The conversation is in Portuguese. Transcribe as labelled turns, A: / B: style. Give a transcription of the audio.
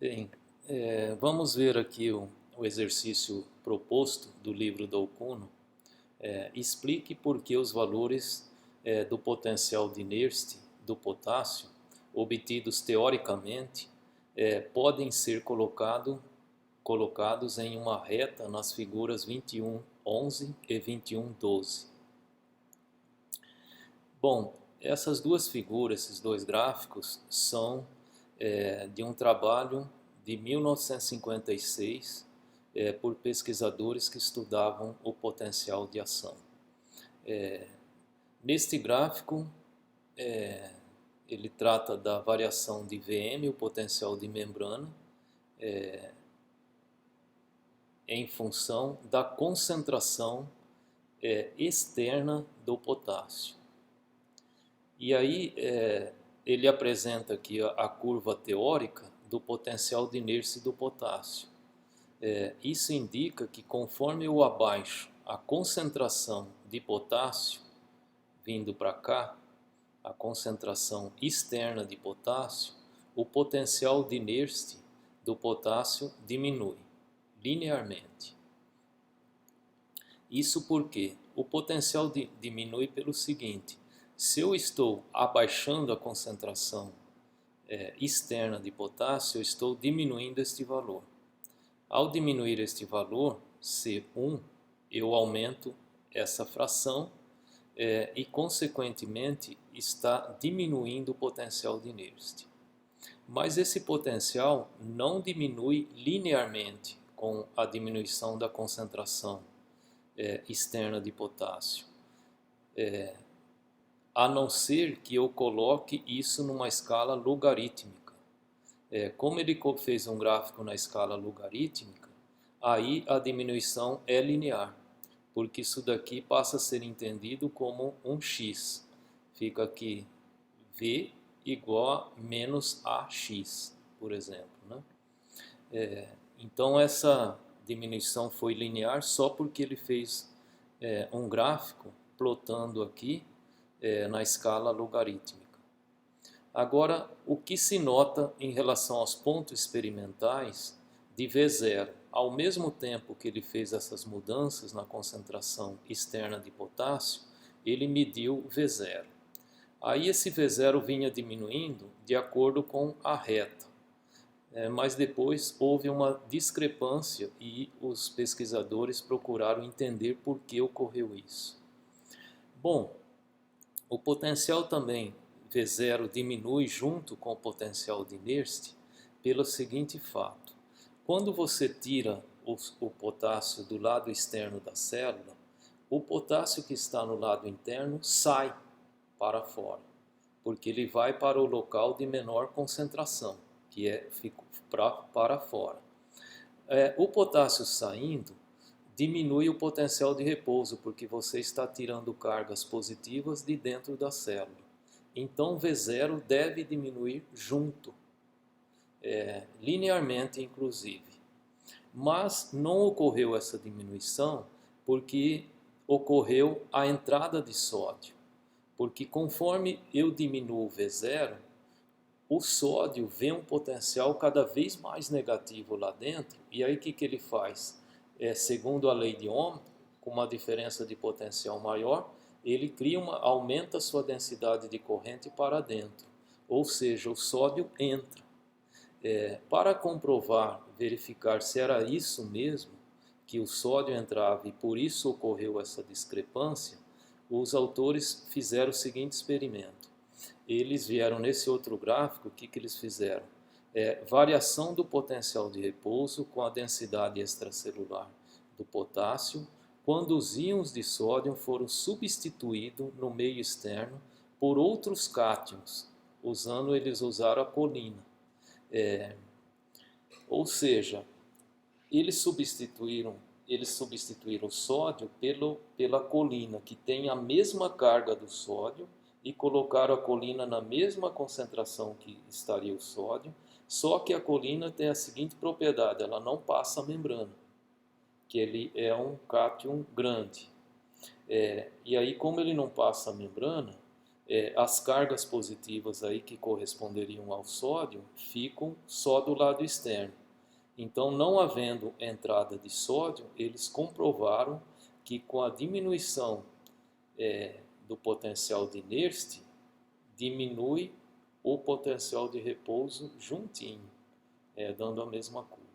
A: Bem, vamos ver aqui o exercício proposto do livro do Okuno. Explique por que os valores do potencial de Nernst do potássio, obtidos teoricamente, podem ser colocados em uma reta nas figuras 21.11 e 21.12. Bom, essas duas figuras, esses dois gráficos, são de um trabalho de 1956 por pesquisadores que estudavam o potencial de ação. Neste gráfico, ele trata da variação de Vm, o potencial de membrana, em função da concentração externa do potássio. E aí ele apresenta aqui a curva teórica do potencial de Nernst do potássio. Isso indica que conforme eu abaixo a concentração de potássio, vindo para cá, a concentração externa de potássio, o potencial de Nernst do potássio diminui linearmente. Isso porque o potencial diminui pelo seguinte: se eu estou abaixando a concentração externa de potássio, eu estou diminuindo este valor. Ao diminuir este valor, C1, eu aumento essa fração e, consequentemente, está diminuindo o potencial de Nernst. Mas esse potencial não diminui linearmente com a diminuição da concentração externa de potássio, a não ser que eu coloque isso numa escala logarítmica. Como ele fez um gráfico na escala logarítmica, aí a diminuição é linear, porque isso daqui passa a ser entendido como um x. Fica aqui V igual a menos AX, por exemplo, né? Então essa diminuição foi linear só porque ele fez um gráfico plotando aqui na escala logarítmica. Agora, o que se nota em relação aos pontos experimentais de V0? Ao mesmo tempo que ele fez essas mudanças na concentração externa de potássio, ele mediu V0. Aí esse V0 vinha diminuindo de acordo com a reta. Mas depois houve uma discrepância e os pesquisadores procuraram entender por que ocorreu isso. Bom, o potencial também V0 diminui junto com o potencial de Nernst pelo seguinte fato: quando você tira o potássio do lado externo da célula, o potássio que está no lado interno sai para fora, porque ele vai para o local de menor concentração, que fica para fora. O potássio saindo diminui o potencial de repouso, porque você está tirando cargas positivas de dentro da célula. Então V0 deve diminuir junto, linearmente inclusive. Mas não ocorreu essa diminuição porque ocorreu a entrada de sódio. Porque conforme eu diminuo o V0, o sódio vê um potencial cada vez mais negativo lá dentro, e aí o que ele faz? Segundo a lei de Ohm, com uma diferença de potencial maior, ele aumenta a sua densidade de corrente para dentro, ou seja, o sódio entra. Para comprovar, verificar se era isso mesmo, que o sódio entrava e por isso ocorreu essa discrepância, os autores fizeram o seguinte experimento. Eles vieram nesse outro gráfico, o que eles fizeram? Variação do potencial de repouso com a densidade extracelular do potássio, quando os íons de sódio foram substituídos no meio externo por outros cátions, eles usaram a colina. Ou seja, eles substituíram o sódio pela colina, que tem a mesma carga do sódio, e colocaram a colina na mesma concentração que estaria o sódio, só que a colina tem a seguinte propriedade: ela não passa a membrana, que ele é um cátion grande. E aí, como ele não passa a membrana, as cargas positivas aí que corresponderiam ao sódio ficam só do lado externo. Então, não havendo entrada de sódio, eles comprovaram que com a diminuição do potencial de Nernst, diminui o potencial de repouso juntinho, dando a mesma coisa.